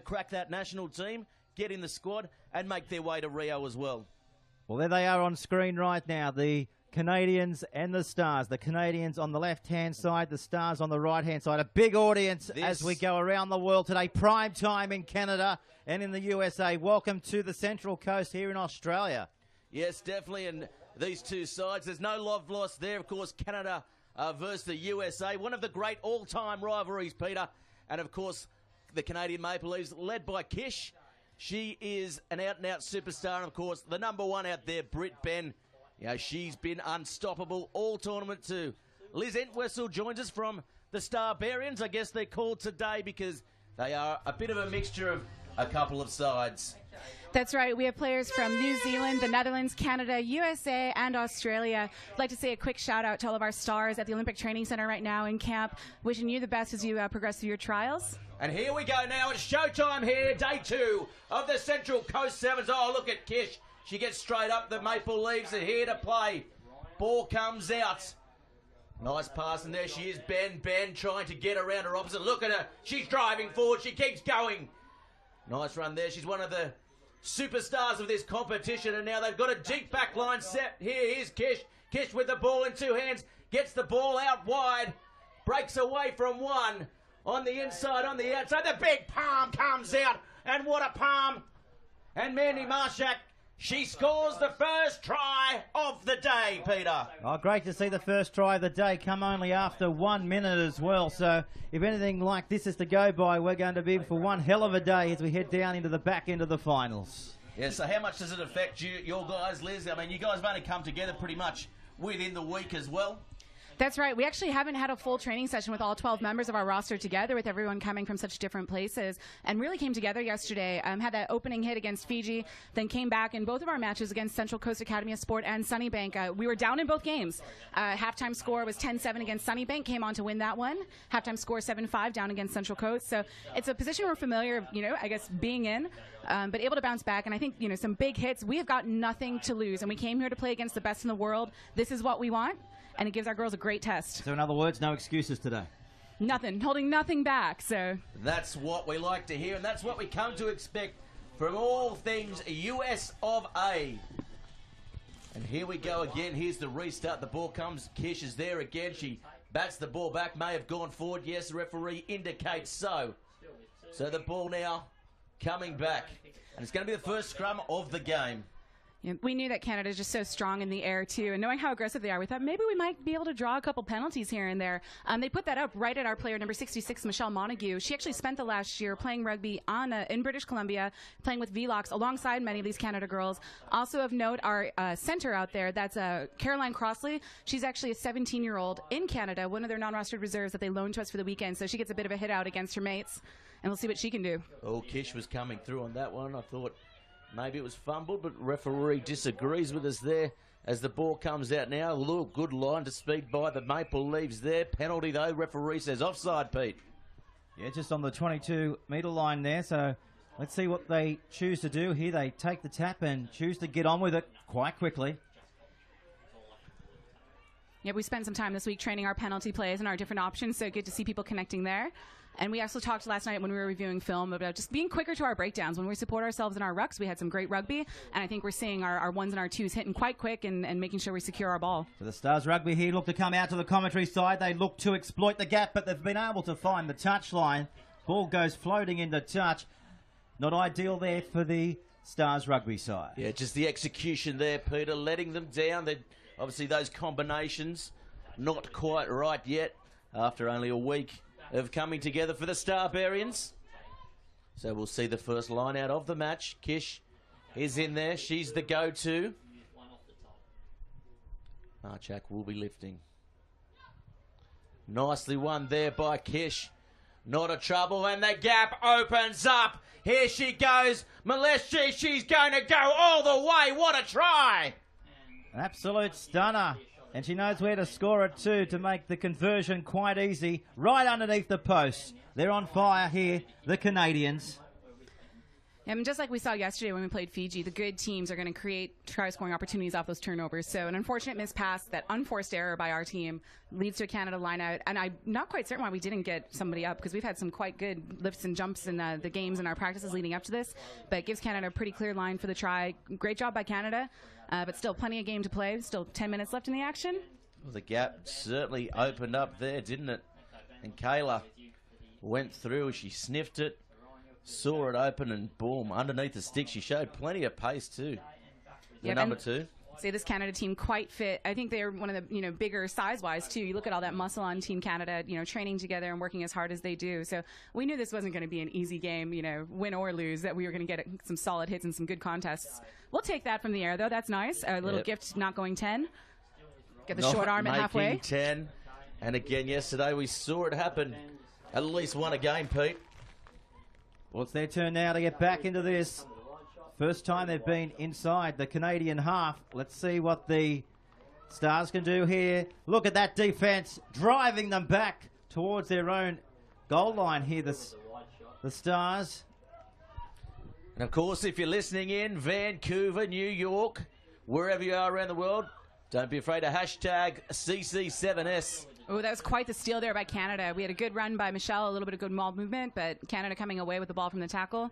crack that national team, get in the squad, and make their way to Rio as well. Well, there they are on screen right now, the Canadians and the Stars. The Canadians on the left-hand side, the Stars on the right-hand side. A big audience as we go around the world today. Prime time in Canada and in the USA. Welcome to the Central Coast here in Australia. Yes, definitely, and these two sides, there's no love lost there. Of course, Canada versus the USA, one of the great all-time rivalries, Peter. And, of course, the Canadian Maple Leafs, led by Kish. She is an out-and-out superstar, and, of course, the number one out there, Britt Ben. She's been unstoppable all tournament too. Liz Entwistle joins us from the Starbarians, I guess they're called today, because they are a bit of a mixture of a couple of sides. That's right. We have players from New Zealand, the Netherlands, Canada, USA, and Australia. I'd like to say a quick shout out to all of our stars at the Olympic Training Center right now in camp. Wishing you the best as you progress through your trials. And here we go now. It's showtime here, day 2 of the Central Coast Sevens. Oh, look at Kish. She gets straight up. The Maple Leafs are here to play. Ball comes out. Nice pass in there. She is Ben trying to get around her opposite. Look at her. She's driving forward. She keeps going. Nice run there. She's one of the superstars of this competition, and now they've got a deep back line set. Here's Kish. Kish with the ball in 2 hands. Gets the ball out wide. Breaks away from one. On the inside, on the outside. The big palm comes out. And what a palm. And Mandy Marshak, she scores the first try of the day, Peter. Oh, great to see the first try of the day come only after 1 minute as well. So if anything like this is to go by, we're going to be in for one hell of a day as we head down into the back end of the finals. Yeah, so how much does it affect your guys, Liz? I mean, you guys have only come together pretty much within the week as well. That's right. We actually haven't had a full training session with all 12 members of our roster together, with everyone coming from such different places, and really came together yesterday. Had that opening hit against Fiji, then came back in both of our matches against Central Coast Academy of Sport and Sunnybank. We were down in both games. Halftime score was 10-7 against Sunnybank, came on to win that one. Halftime score 7-5 down against Central Coast. So it's a position we're familiar, I guess, being in, but able to bounce back. And I think, some big hits. We have got nothing to lose, and we came here to play against the best in the world. This is what we want. And it gives our girls a great test. So in other words, no excuses today. Nothing, holding nothing back. So that's what we like to hear, and that's what we come to expect from all things US of A. And here we go again. Here's the restart. The ball comes. Kish is there again. She bats the ball back. May have gone forward. Yes, the referee indicates so. So the ball now coming back. And it's going to be the first scrum of the game. Yeah, we knew that Canada is just so strong in the air, too. And knowing how aggressive they are, we thought maybe we might be able to draw a couple penalties here and there. They put that up right at our player, number 66, Michelle Montague. She actually spent the last year playing rugby in British Columbia, playing with Velux alongside many of these Canada girls. Also of note, our center out there, that's Caroline Crossley. She's actually a 17-year-old in Canada, one of their non-rostered reserves that they loaned to us for the weekend. So she gets a bit of a hit out against her mates. And we'll see what she can do. Oh, Kish was coming through on that one. I thought maybe it was fumbled, but referee disagrees with us there as the ball comes out now. A little good line to speed by the Maple Leafs there. Penalty, though. Referee says offside, Pete. Yeah, just on the 22-metre line there. So let's see what they choose to do here. They take the tap and choose to get on with it quite quickly. Yeah, we spent some time this week training our penalty plays and our different options, so good to see people connecting there. And we also talked last night when we were reviewing film about just being quicker to our breakdowns. When we support ourselves in our rucks, we had some great rugby, and I think we're seeing our ones and our twos hitting quite quick and making sure we secure our ball. So the Stars rugby here look to come out to the commentary side. They look to exploit the gap, but they've been able to find the touch line. Ball goes floating into touch. Not ideal there for the Stars rugby side. Yeah, just the execution there, Peter, letting them down. Obviously, those combinations not quite right yet after only a week of coming together for the Starbarians. So we'll see the first line out of the match. Kish is in there. She's the go-to. Marchak will be lifting. Nicely won there by Kish. Not a trouble, and the gap opens up. Here she goes. Molesty, she's going to go all the way. What a try! An absolute stunner. And she knows where to score it too to make the conversion quite easy. Right underneath the post. They're on fire here, the Canadians. I mean, just like we saw yesterday when we played Fiji, the good teams are going to create try-scoring opportunities off those turnovers. So an unfortunate missed pass, that unforced error by our team, leads to a Canada line-out. And I'm not quite certain why we didn't get somebody up, because we've had some quite good lifts and jumps in the games and our practices leading up to this. But it gives Canada a pretty clear line for the try. Great job by Canada, but still plenty of game to play. Still 10 minutes left in the action. Well, the gap certainly opened up there, didn't it? And Kayla went through. She sniffed it. Saw it open and boom, underneath the stick. She showed plenty of pace too. The number 2. Say this Canada team quite fit. I think they're one of the bigger size-wise too. You look at all that muscle on Team Canada, training together and working as hard as they do. So we knew this wasn't going to be an easy game, win or lose. That we were going to get some solid hits and some good contests. We'll take that from the air though. That's nice. A little gift, not going 10. Get the short arm at halfway. 10. And again yesterday we saw it happen. At least one a game, Pete. Well, it's their turn now to get back into this. First time they've been inside the Canadian half. Let's see what the Stars can do here. Look at that defense, driving them back towards their own goal line here, the Stars. And of course, if you're listening in Vancouver, New York, wherever you are around the world, don't be afraid to hashtag CC7s. Oh, that was quite the steal there by Canada. We had a good run by Michelle, a little bit of good maul movement, but Canada coming away with the ball from the tackle.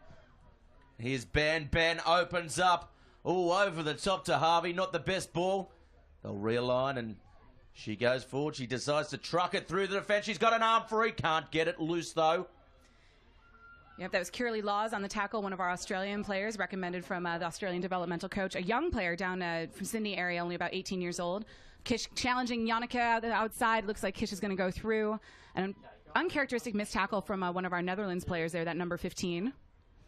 Here's Ben. Ben opens up. Oh, over the top to Harvey. Not the best ball. They'll realign and she goes forward. She decides to truck it through the defense. She's got an arm free. Can't get it loose, though. Yep, that was Kirli Laws on the tackle, one of our Australian players, recommended from the Australian developmental coach. A young player down from Sydney area, only about 18 years old. Kish challenging Janneke outside. Looks like Kish is going to go through. An uncharacteristic missed tackle from one of our Netherlands players there, that number 15.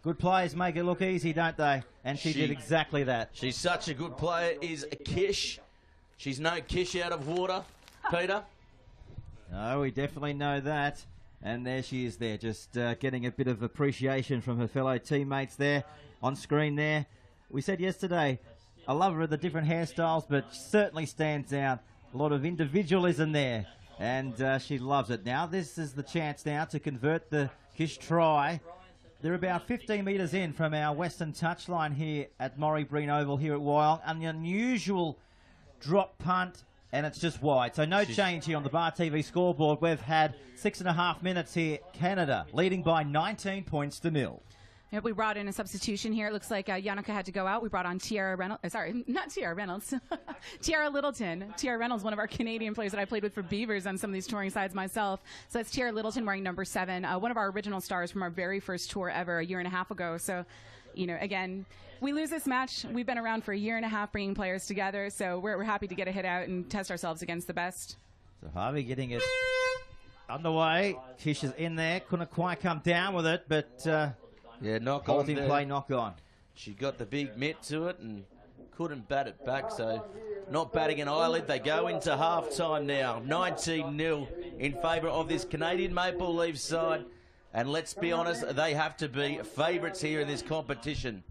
Good players make it look easy, don't they? And she did exactly that. She's such a good player, is Kish. She's no Kish out of water, Peter. No, we definitely know that. And there she is there, just getting a bit of appreciation from her fellow teammates there on screen there. We said yesterday, I love her, the different hairstyles, but certainly stands out. A lot of individualism there, and she loves it. Now this is the chance now to convert the Kish try. They're about 15 metres in from our western touchline here at Maury Breen Oval here at Wyong. An unusual drop punt, and it's just wide. So no change here on the Bar TV scoreboard. We've had 6.5 minutes here. Canada leading by 19 points to 0. Yep, we brought in a substitution here. It looks like Janneke had to go out. We brought on Tiara Reynolds. Sorry, not Tiara Reynolds. Tiara Littleton. Tiara Reynolds, one of our Canadian players that I played with for Beavers on some of these touring sides myself. So that's Tiara Littleton wearing number 7. One of our original stars from our very first tour ever a year and a half ago. So, again, we lose this match. We've been around for a year and a half bringing players together. So we're happy to get a hit out and test ourselves against the best. So Harvey getting it underway. Kish is in there. Couldn't quite come down with it, but... yeah, knock on. Holding play, knock on. She got the big mitt to it and couldn't bat it back, so not batting an eyelid. They go into half-time now. 19-0 in favour of this Canadian Maple Leaf side. And let's be honest, they have to be favourites here in this competition.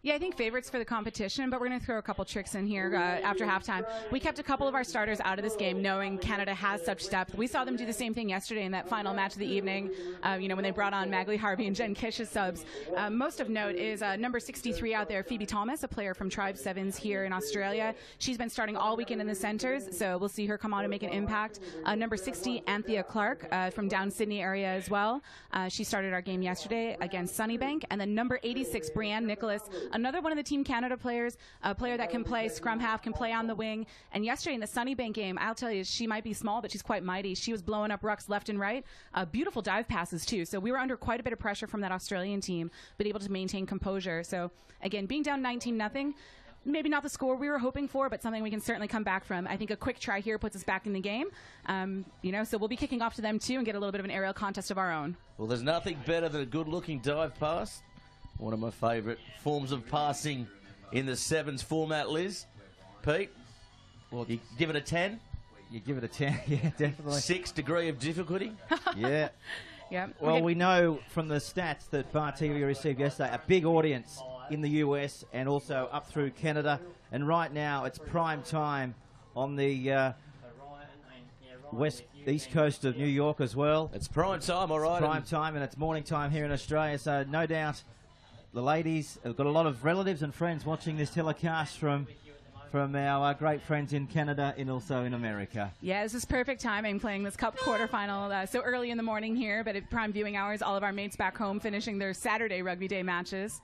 Yeah, I think favorites for the competition, but we're going to throw a couple tricks in here after halftime. We kept a couple of our starters out of this game knowing Canada has such depth. We saw them do the same thing yesterday in that final match of the evening, when they brought on Magley Harvey and Jen Kish as subs. Most of note is number 63 out there, Phoebe Thomas, a player from Tribe 7s here in Australia. She's been starting all weekend in the centres, so we'll see her come on and make an impact. Number 60, Anthea Clark from down Sydney area as well. She started our game yesterday against Sunnybank. And then number 86, Brianne Nicholas, another one of the Team Canada players, a player that can play scrum half, can play on the wing. And yesterday in the Sunnybank game, I'll tell you, she might be small, but she's quite mighty. She was blowing up rucks left and right. Beautiful dive passes, too. So we were under quite a bit of pressure from that Australian team, but able to maintain composure. So, again, being down 19-0, maybe not the score we were hoping for, but something we can certainly come back from. I think a quick try here puts us back in the game. So we'll be kicking off to them, too, and get a little bit of an aerial contest of our own. Well, there's nothing better than a good-looking dive pass. One of my favourite forms of passing in the sevens format, Liz. Pete, well, you give it a 10? You give it a 10, yeah, definitely. 6 degree of difficulty? Yeah. Yeah. Well, we know from the stats that Bar TV received yesterday a big audience in the US and also up through Canada. And right now it's prime time on the east coast of New York as well. It's prime time, all right. It's prime time, and it's morning time here in Australia. So no doubt the ladies have got a lot of relatives and friends watching this telecast from our great friends in Canada and also in America. Yeah, this is perfect timing playing this Cup quarterfinal so early in the morning here, but at prime viewing hours, all of our mates back home finishing their Saturday Rugby Day matches.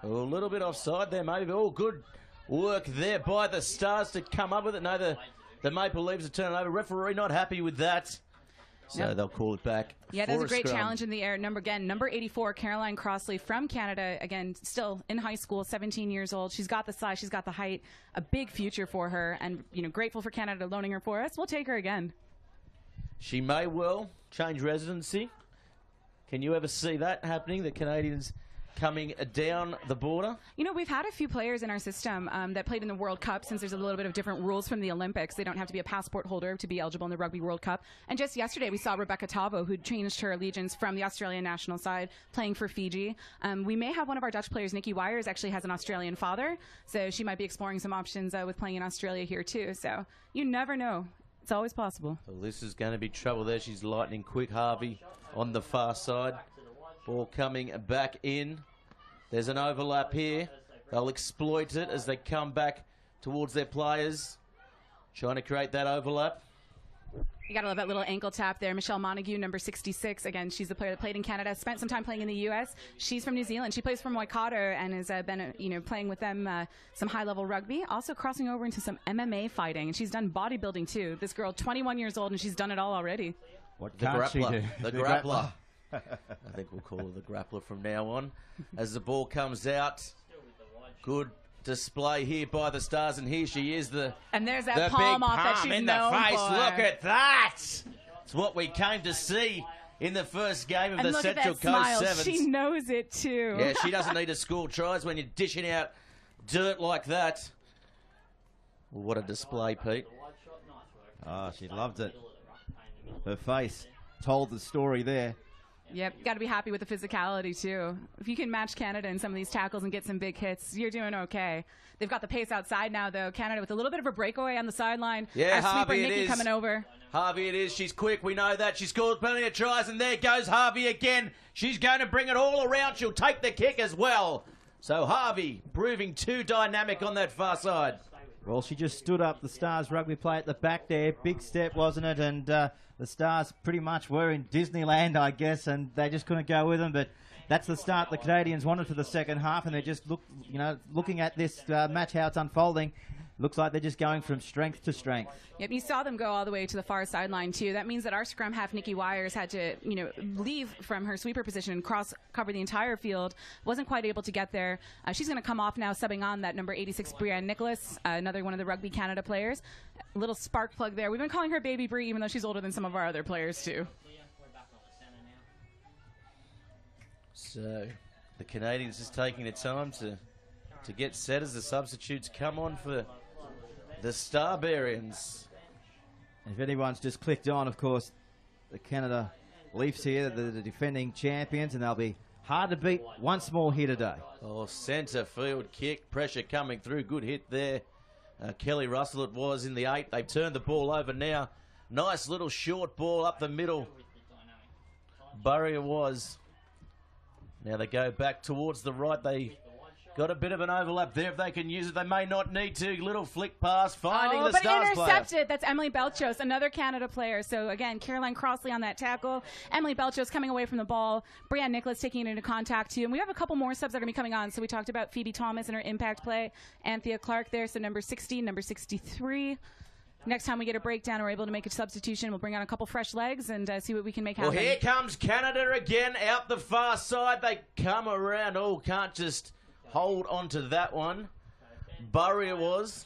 A little bit offside there, maybe. Oh, good work there by the Stars to come up with it. No, the Maple Leafs are turning over. Referee not happy with that. So they'll call it back. Yeah, that was a great challenge in the air. Number 84, Caroline Crossley from Canada. Again, still in high school, 17 years old. She's got the size, she's got the height. A big future for her, and grateful for Canada loaning her for us. We'll take her again. She may well change residency. Can you ever see that happening? The Canadians coming down the border? We've had a few players in our system that played in the World Cup, since there's a little bit of different rules from the Olympics. They don't have to be a passport holder to be eligible in the Rugby World Cup. And just yesterday, we saw Rebecca Tavo, who changed her allegiance from the Australian national side, playing for Fiji. We may have one of our Dutch players, Nikki Wires, actually has an Australian father, so she might be exploring some options with playing in Australia here too. So you never know. It's always possible. Well, this is going to be trouble there. She's lightning quick. Harvey on the far side. Ball coming back in. There's an overlap here. They'll exploit it as they come back towards their players, trying to create that overlap. You got to love that little ankle tap there. Michelle Montague, number 66. Again, she's the player that played in Canada, spent some time playing in the U.S. She's from New Zealand. She plays for Waikato and has been, playing with them some high-level rugby. Also crossing over into some MMA fighting, and she's done bodybuilding too. This girl, 21 years old, and she's done it all already. What can't she do? The grappler. I think we'll call her the grappler from now on. As the ball comes out, good display here by the Stars, and here she is, and there's that palm off that she's in known the face. for. Look at that! It's what we came to see in the first game of the Central Coast Sevens. She knows it too. Yeah, she doesn't need to score tries when you're dishing out dirt like that. Well, what a display, Pete. Oh, she loved it. Her face told the story there. Yep, got to be happy with the physicality, too. If you can match Canada in some of these tackles and get some big hits, you're doing okay. They've got the pace outside now, though. Canada with a little bit of a breakaway on the sideline. Yeah, Our Harvey, sweeper, Nikki, coming over. Harvey it is. She's quick. We know that. She scored plenty of tries, and there goes Harvey again. She's going to bring it all around. She'll take the kick as well. So Harvey proving too dynamic on that far side. Well, she just stood up the Stars rugby play at the back there. Big step, wasn't it? And the Stars pretty much were in Disneyland, I guess, and they just couldn't go with them. But that's the start the Canadians wanted for the second half, and they're just looking at this match, how it's unfolding. Looks like they're just going from strength to strength. Yep, you saw them go all the way to the far sideline, too. That means that our scrum half, Nikki Wires, had to, leave from her sweeper position and cover the entire field. Wasn't quite able to get there. She's going to come off now, subbing on that number 86, Brianne Nicholas, another one of the Rugby Canada players. A little spark plug there. We've been calling her Baby Brie, even though she's older than some of our other players, too. So the Canadians just taking their time to get set as the substitutes come on for the Starbarians. If anyone's just clicked on, of course, the Canada Leafs here, the defending champions, and they'll be hard to beat once more here today. Oh, centre field kick, pressure coming through, good hit there. Kelly Russell it was in the 8. They've turned the ball over now. Nice little short ball up the middle. Barrier was. Now they go back towards the right. They got a bit of an overlap there. If they can use it, they may not need to. Little flick pass, finding the Stars intercepted. player. That's Emily Belchos, another Canada player. So again, Caroline Crossley on that tackle. Emily Belchos coming away from the ball. Brianne Nicholas taking it into contact too. And we have a couple more subs that are going to be coming on. So we talked about Phoebe Thomas and her impact play. Anthea Clark there. So number 60, number 63. Next time we get a breakdown, we're able to make a substitution. We'll bring on a couple fresh legs and see what we can make happen. Well, here comes Canada again out the far side. They come around. Oh, can't just hold on to that one. Barrier was.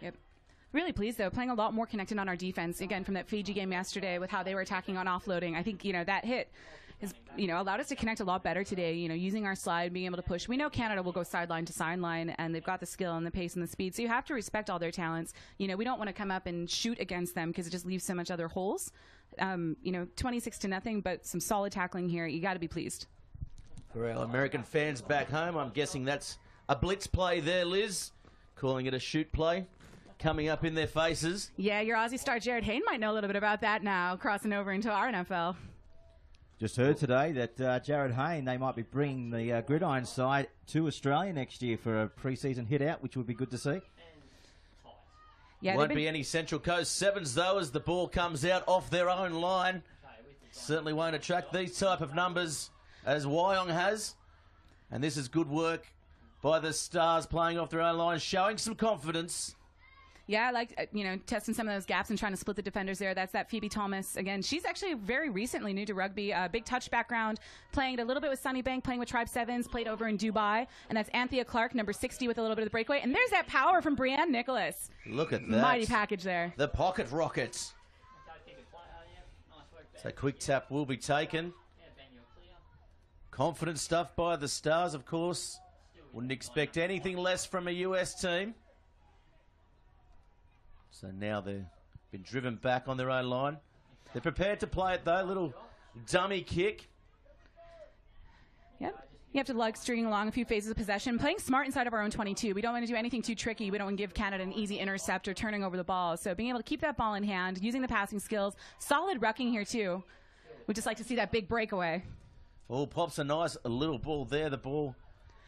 Yep. Really pleased, though. Playing a lot more connected on our defense. Again, from that Fiji game yesterday with how they were attacking on offloading. I think, that hit has, allowed us to connect a lot better today, using our slide, being able to push. We know Canada will go sideline to sideline, and they've got the skill and the pace and the speed, so you have to respect all their talents. We don't want to come up and shoot against them because it just leaves so much other holes. 26-0, but some solid tackling here. You got to be pleased. For our American fans back home, I'm guessing that's a blitz play there, Liz. Calling it a shoot play. Coming up in their faces. Yeah, your Aussie star Jared Hayne might know a little bit about that now, crossing over into our NFL. Just heard today that Jared Hayne, they might be bringing the gridiron side to Australia next year for a pre-season hit out, which would be good to see. Yeah, won't be any Central Coast Sevens, though, as the ball comes out off their own line. Certainly won't attract these type of numbers as Wyong has. And this is good work by the Stars playing off their own line, showing some confidence. Yeah, I like, testing some of those gaps and trying to split the defenders there. That's that Phoebe Thomas. Again, she's actually very recently new to rugby. Big touch background, playing a little bit with Sunnybank, playing with Tribe Sevens, played over in Dubai. And that's Anthea Clark, number 60, with a little bit of the breakaway. And there's that power from Brianne Nicholas. Look at that. Mighty package there. The pocket rockets. So quick tap will be taken. Confident stuff by the Stars, of course. Wouldn't expect anything less from a US team. So now they've been driven back on their own line. They're prepared to play it, though. Little dummy kick. Yep. You have to like stringing along a few phases of possession, playing smart inside of our own 22. We don't want to do anything too tricky. We don't want to give Canada an easy intercept or turning over the ball. So being able to keep that ball in hand, using the passing skills, solid rucking here too. We'd just like to see that big breakaway. Oh, pops a nice little ball there. The ball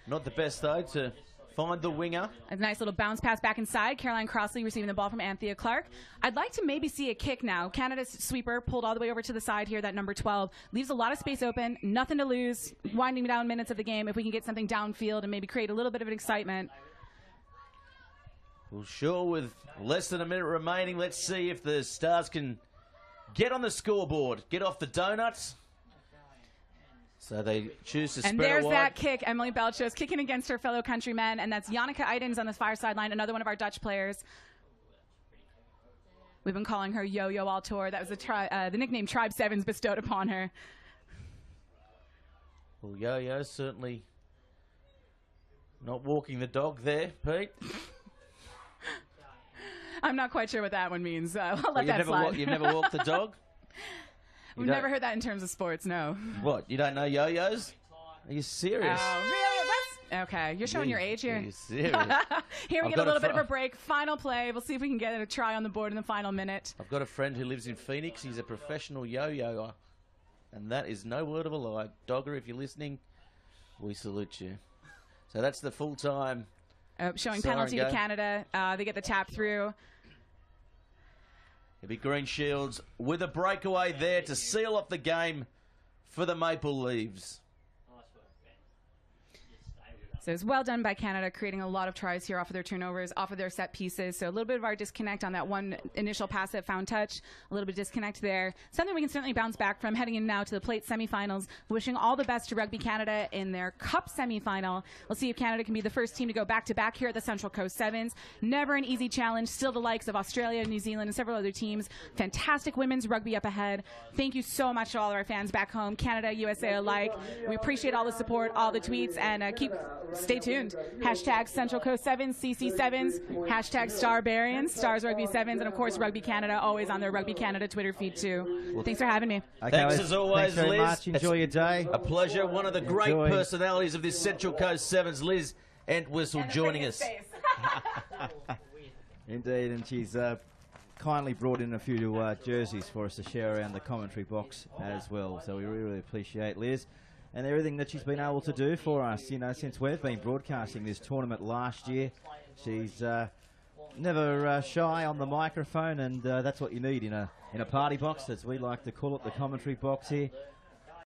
not the best, though, to find the winger. A nice little bounce pass back inside. Caroline Crossley receiving the ball from Anthea Clark. I'd like to maybe see a kick now. Canada's sweeper pulled all the way over to the side here, that number 12. Leaves a lot of space open. Nothing to lose. Winding down minutes of the game. If we can get something downfield and maybe create a little bit of an excitement. Well, sure, with less than a minute remaining, let's see if the Stars can get on the scoreboard. Get off the donuts. So they choose to spread And there's it wide. that kick. Emily Belchos kicking against her fellow countrymen, and that's Janneke Idens on the far sideline, another one of our Dutch players. We've been calling her Yo-Yo all tour. That was the nickname Tribe Sevens bestowed upon her. Well, Yo-Yo certainly not walking the dog there, Pete. I'm not quite sure what that one means. I'll let that slide. You've never walked the dog? We've never heard that in terms of sports, no. What, you don't know yo-yos? Are you serious? Oh, really? That's okay. You're showing your age here. Are you serious? Here we get a little bit of a break. Final play. We'll see if we can get a try on the board in the final minute. I've got a friend who lives in Phoenix. He's a professional yo-yoer. And that is no word of a lie. Dogger, if you're listening, we salute you. So that's the full-time. Showing penalty to Canada. They get the tap through. It'll be Green Shields with a breakaway there to seal off the game for the Maple Leaves. So it's well done by Canada, creating a lot of tries here off of their turnovers, off of their set pieces. So a little bit of our disconnect on that one initial pass that found touch, a little bit of disconnect there. Something we can certainly bounce back from heading in now to the plate semifinals. Wishing all the best to Rugby Canada in their Cup semifinal. We'll see if Canada can be the first team to go back-to-back here at the Central Coast Sevens. Never an easy challenge. Still the likes of Australia, New Zealand, and several other teams. Fantastic women's rugby up ahead. Thank you so much to all of our fans back home, Canada, USA alike. We appreciate all the support, all the tweets, and stay tuned. Hashtag Central Coast Sevens, CC7s, hashtag Starbarians, Stars Rugby Sevens, and of course Rugby Canada, always on their Rugby Canada Twitter feed too. Well, thanks for having me. Okay, thanks as always, thanks very Liz. Much. Enjoy your day. A pleasure. One of the great personalities of this Central Coast Sevens, Liz Entwistle, joining us. Indeed, and she's kindly brought in a few jerseys for us to share around the commentary box as well. So we really appreciate Liz and everything that she's been able to do for us, you know, since we've been broadcasting this tournament last year. She's never shy on the microphone, and that's what you need in a party box, as we like to call it, the commentary box here.